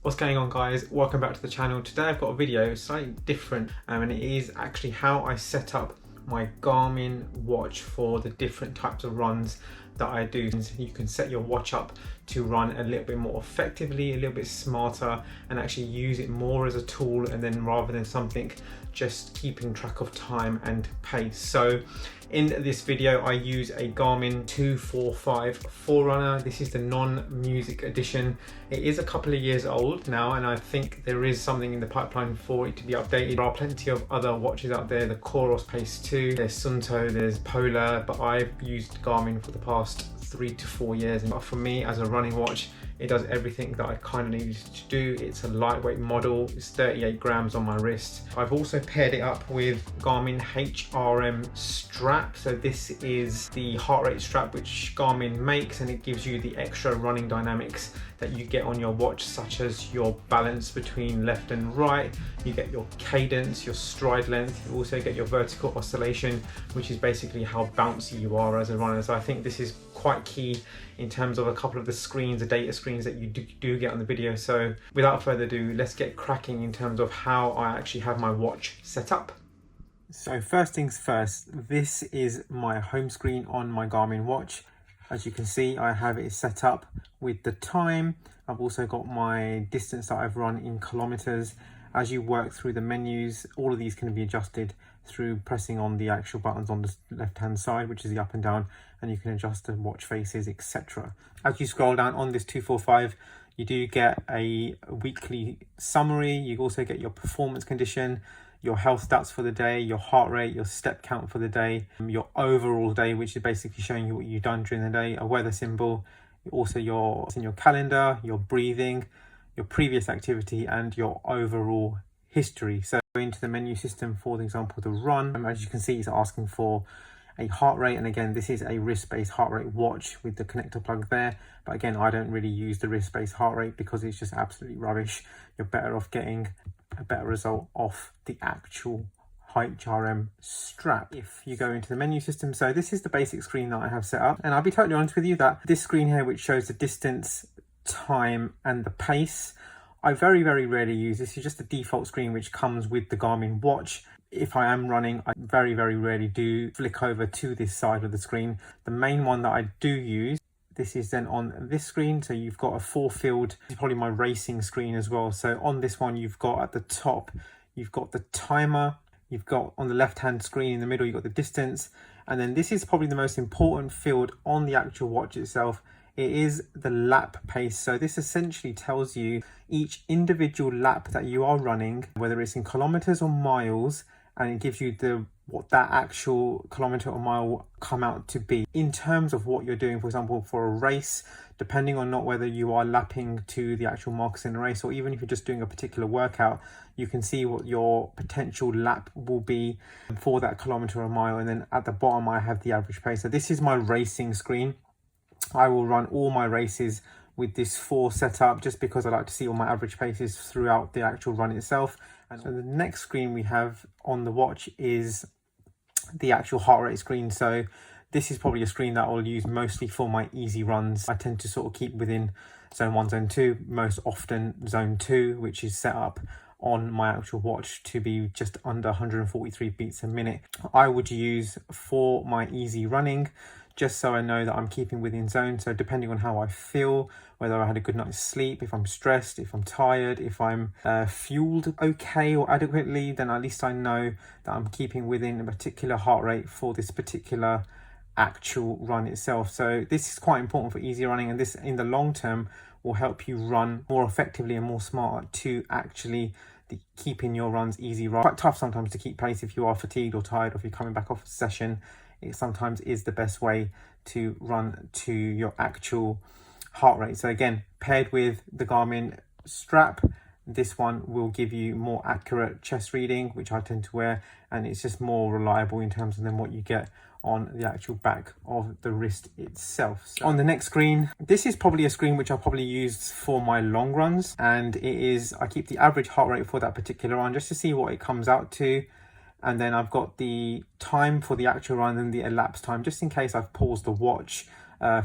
What's going on, guys? Welcome back to the channel. Today I've got a video slightly different and it is actually how I set up my Garmin watch for the different types of runs that I do. You can set your watch up to run a little bit more effectively, a little bit smarter, and actually use it more as a tool, and then rather than something just keeping track of time and pace. So in this video I use a Garmin 245 Forerunner. This is the non-music edition. It is a couple of years old now, and I think there is something in the pipeline for it to be updated. There are plenty of other watches out there, the Coros Pace 2, there's Sunto, there's Polar, but I've used Garmin for the past 3 to 4 years, and for me as a running watch, it does everything that I kind of needed to do. It's a lightweight model, it's 38 grams on my wrist. I've also paired it up with Garmin HRM strap. So this is the heart rate strap which Garmin makes, and it gives you the extra running dynamics that you get on your watch, such as your balance between left and right. You get your cadence, your stride length. You also get your vertical oscillation, which is basically how bouncy you are as a runner. So I think this is quite key in terms of a couple of the screens, the data screens that you do get on the video. So without further ado, let's get cracking in terms of how I actually have my watch set up. So first things first, this is my home screen on my Garmin watch. As you can see, I have it set up with the time. I've also got my distance that I've run in kilometers. As you work through the menus, all of these can be adjusted through pressing on the actual buttons on the left hand side, which is the up and down, and you can adjust the watch faces, etc. As you scroll down on this 245, you do get a weekly summary. You also get your performance condition, your health stats for the day, your heart rate, your step count for the day, your overall day, which is basically showing you what you've done during the day, a weather symbol, also in your calendar, your breathing, your previous activity, and your overall history. So into the menu system, for example, the run, as you can see, it's asking for a heart rate, and again, this is a wrist-based heart rate watch with the connector plug there, but again, I don't really use the wrist-based heart rate because it's just absolutely rubbish. You're better off getting a better result off the actual HRM strap if you go into the menu system. So this is the basic screen that I have set up, and I'll be totally honest with you that this screen here, which shows the distance, time and the pace, I very rarely use. This is just the default screen which comes with the Garmin watch. If I am running, I very rarely do flick over to this side of the screen. The main one that I do use, this is then on this screen. So you've got a 4-field, this is probably my racing screen as well. So on this one, you've got at the top, you've got the timer, you've got on the left hand screen in the middle, you've got the distance. And then this is probably the most important field on the actual watch itself. It is the lap pace. So this essentially tells you each individual lap that you are running, whether it's in kilometers or miles, and it gives you what that actual kilometer or mile will come out to be in terms of what you're doing. For example, for a race, depending on not whether you are lapping to the actual markers in the race, or even if you're just doing a particular workout, you can see what your potential lap will be for that kilometer or mile. And then at the bottom, I have the average pace. So this is my racing screen. I will run all my races with this 4 setup just because I like to see all my average paces throughout the actual run itself. And so the next screen we have on the watch is the actual heart rate screen. So this is probably a screen that I'll use mostly for my easy runs. I tend to sort of keep within zone 1, zone 2, most often zone 2, which is set up on my actual watch to be just under 143 beats a minute. I would use for my easy running, just so I know that I'm keeping within zone. So depending on how I feel, whether I had a good night's sleep, if I'm stressed, if I'm tired, if I'm fueled okay or adequately, then at least I know that I'm keeping within a particular heart rate for this particular actual run itself. So this is quite important for easy running, and this in the long term will help you run more effectively and more smart to actually keeping your runs easy. Quite tough sometimes to keep pace if you are fatigued or tired, or if you're coming back off a session. It sometimes is the best way to run to your actual heart rate. So again, paired with the Garmin strap, this one will give you more accurate chest reading, which I tend to wear, and it's just more reliable in terms of than what you get on the actual back of the wrist itself. So on the next screen, this is probably a screen which I'll probably use for my long runs, and it is, I keep the average heart rate for that particular run just to see what it comes out to. And then I've got the time for the actual run and the elapsed time, just in case I've paused the watch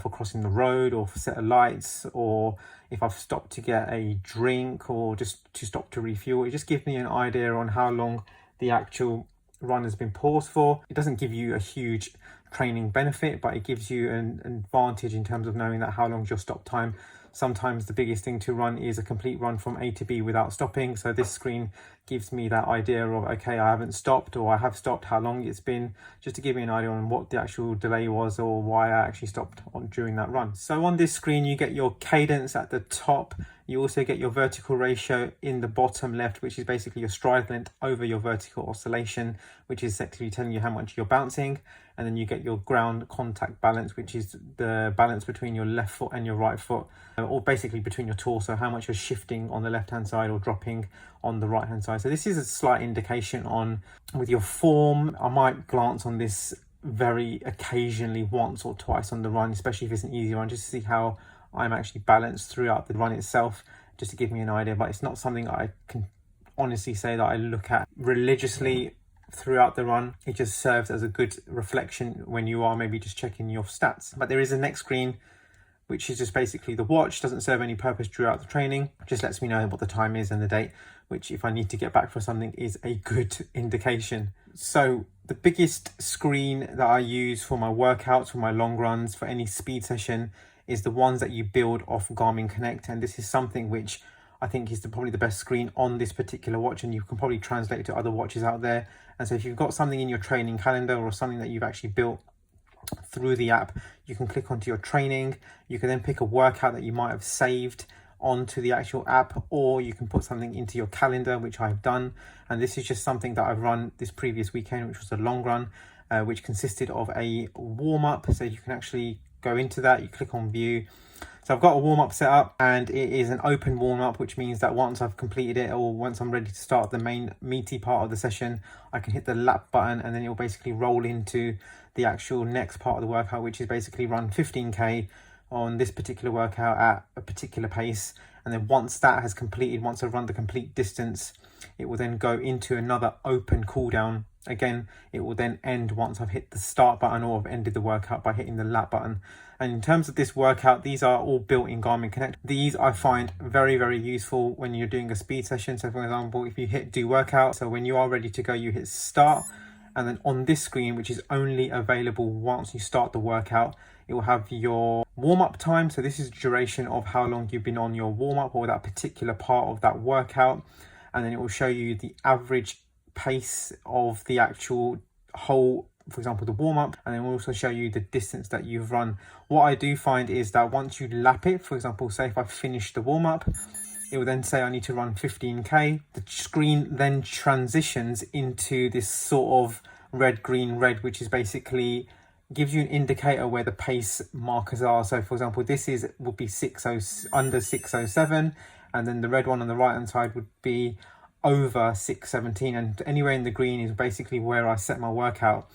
for crossing the road or for set of lights, or if I've stopped to get a drink or just to stop to refuel. It just gives me an idea on how long the actual run has been paused for. It doesn't give you a huge training benefit, but it gives you an advantage in terms of knowing that how long's your stop time. Sometimes the biggest thing to run is a complete run from A to B without stopping. So this screen gives me that idea of, okay, I haven't stopped, or I have stopped, how long it's been, just to give me an idea on what the actual delay was or why I actually stopped during that run. So on this screen, you get your cadence at the top. You also get your vertical ratio in the bottom left, which is basically your stride length over your vertical oscillation, which is actually telling you how much you're bouncing. And then you get your ground contact balance, which is the balance between your left foot and your right foot, or basically between your torso, how much you're shifting on the left hand side or dropping on the right hand side. So this is a slight indication on with your form. I might glance on this very occasionally, once or twice on the run, especially if it's an easy run, just to see how I'm actually balanced throughout the run itself, just to give me an idea. But it's not something I can honestly say that I look at religiously throughout the run. It just serves as a good reflection when you are maybe just checking your stats. But there is a next screen, which is just basically the watch. Doesn't serve any purpose throughout the training, just lets me know what the time is and the date, which if I need to get back for something is a good indication. So the biggest screen that I use for my workouts, for my long runs, for any speed session, is the ones that you build off Garmin Connect. And this is something which I think is probably the best screen on this particular watch, and you can probably translate it to other watches out there. And so if you've got something in your training calendar or something that you've actually built through the app, you can click onto your training. You can then pick a workout that you might have saved onto the actual app, or you can put something into your calendar, which I've done. And this is just something that I've run this previous weekend, which was a long run, which consisted of a warm-up. So you can actually go into that, you click on view. So I've got a warm-up set up, and it is an open warm-up, which means that once I've completed it, or once I'm ready to start the main meaty part of the session, I can hit the lap button, and then it'll basically roll into the actual next part of the workout, which is basically run 15k on this particular workout at a particular pace. And then once that has completed, once I've run the complete distance, it will then go into another open cooldown. Again, it will then end once I've hit the start button, or I've ended the workout by hitting the lap button. And in terms of this workout, these are all built in Garmin Connect. These I find very, very useful when you're doing a speed session. So for example, if you hit do workout, so when you are ready to go, you hit start. And then on this screen, which is only available once you start the workout, it will have your warm-up time. So this is the duration of how long you've been on your warm-up or that particular part of that workout. And then it will show you the average pace of the actual whole, for example, the warm-up, and then we'll also show you the distance that you've run. What I do find is that once you lap it, for example, say if I finish the warm-up, it will then say I need to run 15k. The screen then transitions into this sort of red, green, red, which is basically gives you an indicator where the pace markers are. So for example, this would be under 607, and then the red one on the right hand side would be over 617, and anywhere in the green is basically where I set my workout.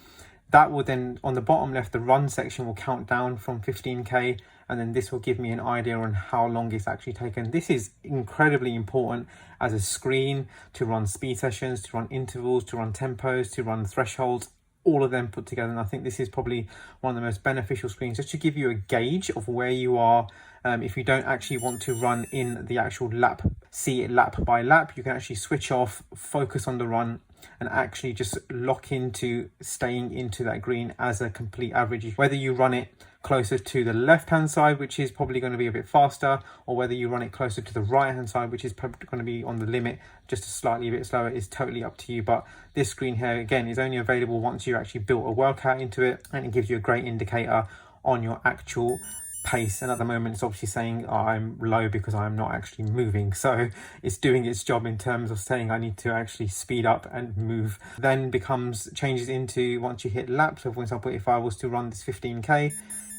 That will then, on the bottom left, the run section will count down from 15k, and then this will give me an idea on how long it's actually taken. This is incredibly important as a screen to run speed sessions, to run intervals, to run tempos, to run thresholds, all of them put together. And I think this is probably one of the most beneficial screens, just to give you a gauge of where you are. If you don't actually want to run in the actual lap, see it lap by lap, you can actually switch off, focus on the run, and actually just lock into staying into that green as a complete average. Whether you run it closer to the left hand side, which is probably going to be a bit faster, or whether you run it closer to the right hand side, which is probably going to be on the limit, just slightly a bit slower, is totally up to you. But this screen here, again, is only available once you actually built a workout into it, and it gives you a great indicator on your actual pace. And at the moment, it's obviously saying I'm low because I'm not actually moving, so it's doing its job in terms of saying I need to actually speed up and move. Then changes into once you hit lap. So for example, if I was to run this 15k,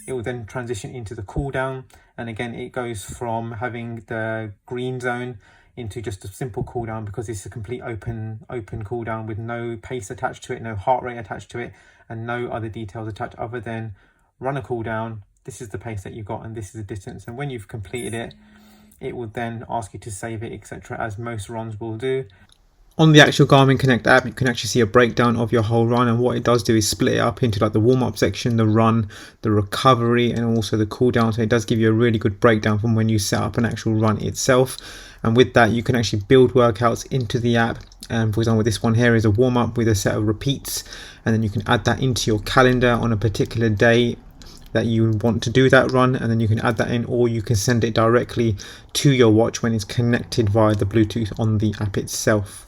it will then transition into the cooldown, and again it goes from having the green zone into just a simple cooldown, because it's a complete open cooldown with no pace attached to it, no heart rate attached to it, and no other details attached other than run a cooldown. This is the pace that you got, and this is the distance. And when you've completed it, it will then ask you to save it, etc., as most runs will do. On the actual Garmin Connect app, you can actually see a breakdown of your whole run, and what it does do is split it up into like the warm-up section, the run, the recovery, and also the cool down. So it does give you a really good breakdown from when you set up an actual run itself. And with that, you can actually build workouts into the app. For example, this one here is a warm-up with a set of repeats, and then you can add that into your calendar on a particular day that you want to do that run, and then you can add that in, or you can send it directly to your watch when it's connected via the Bluetooth on the app itself.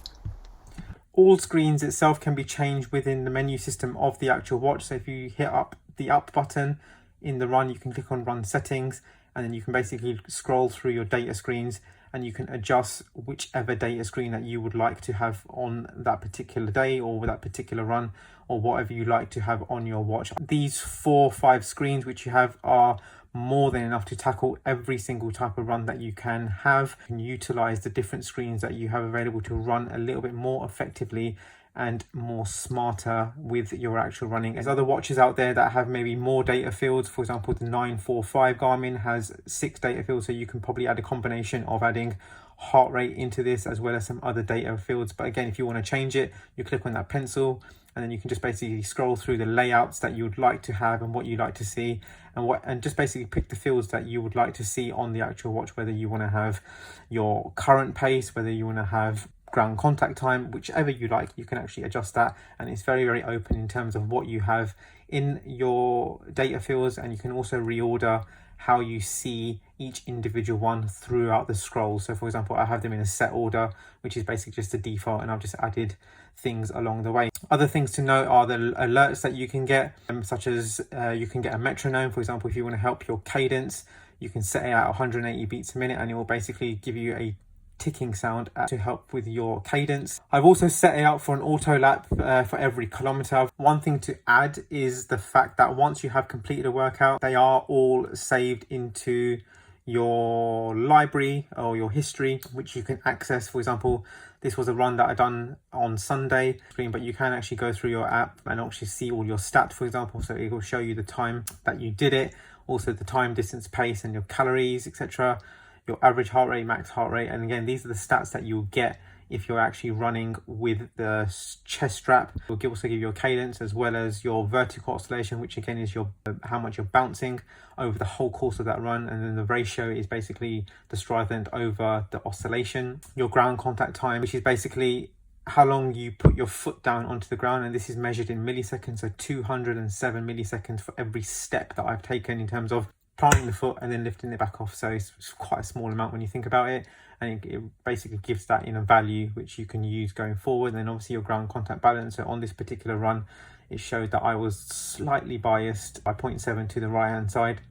All screens itself can be changed within the menu system of the actual watch. So if you hit up the up button in the run, you can click on run settings, and then you can basically scroll through your data screens, and you can adjust whichever data screen that you would like to have on that particular day or that particular run, or whatever you like to have on your watch. These 4 or 5 screens which you have are more than enough to tackle every single type of run that you can have. You can utilize the different screens that you have available to run a little bit more effectively and more smarter with your actual running. There's other watches out there that have maybe more data fields. For example, the 945 Garmin has 6 data fields, so you can probably add a combination of adding heart rate into this as well as some other data fields. But again, if you want to change it, you click on that pencil, and then you can just basically scroll through the layouts that you would like to have and what you like to see, and just basically pick the fields that you would like to see on the actual watch, whether you want to have your current pace, whether you want to have ground contact time, whichever you like, you can actually adjust that. And it's very, very open in terms of what you have in your data fields, and you can also reorder how you see each individual one throughout the scroll. So for example, I have them in a set order, which is basically just a default, and I've just added things along the way. Other things to note are the alerts that you can get, such as you can get a metronome. For example, if you want to help your cadence, you can set it at 180 beats a minute, and it will basically give you a ticking sound to help with your cadence. I've also set it up for an auto lap for every kilometer. One thing to add is the fact that once you have completed a workout, they are all saved into your library or your history, which you can access. For example, this was a run that I done on Sunday, but you can actually go through your app and actually see all your stats, for example. So it will show you the time that you did it, also the time, distance, pace, and your calories, etc., your average heart rate, max heart rate. And again, these are the stats that you'll get if you're actually running with the chest strap. It will also give you a cadence as well as your vertical oscillation, which again is your how much you're bouncing over the whole course of that run. And then the ratio is basically the stride length over the oscillation. Your ground contact time, which is basically how long you put your foot down onto the ground, and this is measured in milliseconds, so 207 milliseconds for every step that I've taken in terms of planting the foot and then lifting it back off. So it's quite a small amount when you think about it, and it basically gives that in a value which you can use going forward. And then obviously your ground contact balance. So on this particular run, it showed that I was slightly biased by 0.7 to the right hand side,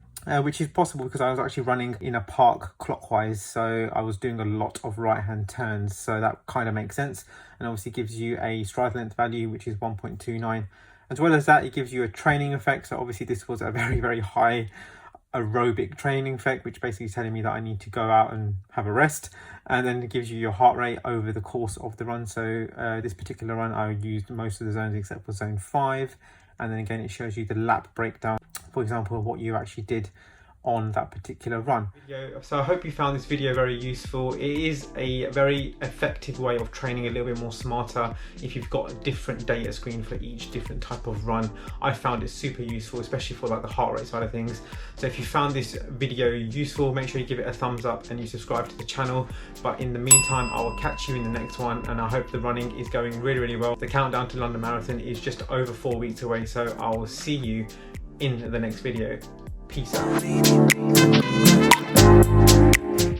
which is possible because I was actually running in a park clockwise, so I was doing a lot of right hand turns, so that kind of makes sense. And obviously gives you a stride length value which is 1.29. As well as that, it gives you a training effect. So obviously this was a very, very high aerobic training effect, which basically is telling me that I need to go out and have a rest. And then it gives you your heart rate over the course of the run. So this particular run, I used most of the zones except for zone 5. And then again, it shows you the lap breakdown, for example, what you actually did on that particular run. So I hope you found this video very useful. It is a very effective way of training a little bit more smarter if you've got a different data screen for each different type of run. I found it super useful, especially for like the heart rate side of things. So if you found this video useful, make sure you give it a thumbs up and you subscribe to the channel. But in the meantime, I will catch you in the next one, and I hope the running is going really, really well. The countdown to London Marathon is just over 4 weeks away, so I will see you in the next video. Peace out.